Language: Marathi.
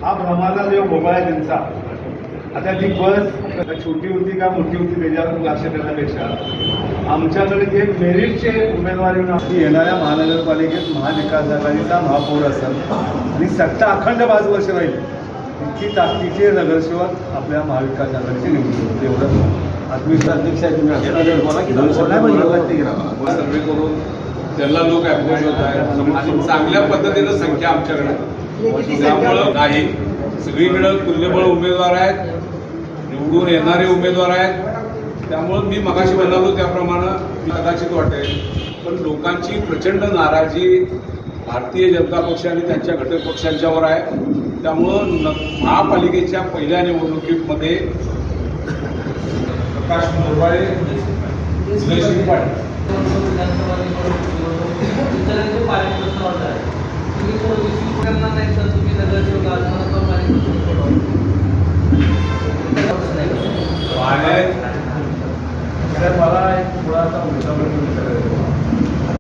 हा भ्रमाचा जो भोगळा आहे त्यांचा, आता ती बस छोटी होती का मोठी होती त्याच्यावर लक्ष देण्यापेक्षा आमच्याकडे जे मेरिटचे उमेदवारी येणाऱ्या महानगरपालिकेत महाविकास आघाडीचा महापौर असेल आणि सत्ता अखंड 5 वर्ष राहील इतकी ताकदीचे नगरसेवक आपल्या महाविकास आघाडीचे निवडून एवढं आत्मविश्वास अध्यक्ष आहे. तुम्ही सर्वे करून त्यांना लोक अप्रोच होत आहेत आणि चांगल्या पद्धतीनं संख्या आमच्याकडे आहे. त्यामुळं नाही सगळीकडे तुल्यबळ उमेदवार आहेत, निवडून येणारे उमेदवार आहेत. त्यामुळं मी मगाशी म्हणालो त्याप्रमाणे कदाचित वाटेल, पण लोकांची प्रचंड नाराजी भारतीय जनता पक्ष आणि त्यांच्या घटक पक्षांच्यावर आहे. त्यामुळं महापालिकेच्या पहिल्या निवडणुकीमध्ये प्रकाश मोरवाळे, जयश्री पाटील मला एक थोडासा मुद्दा विचारायचा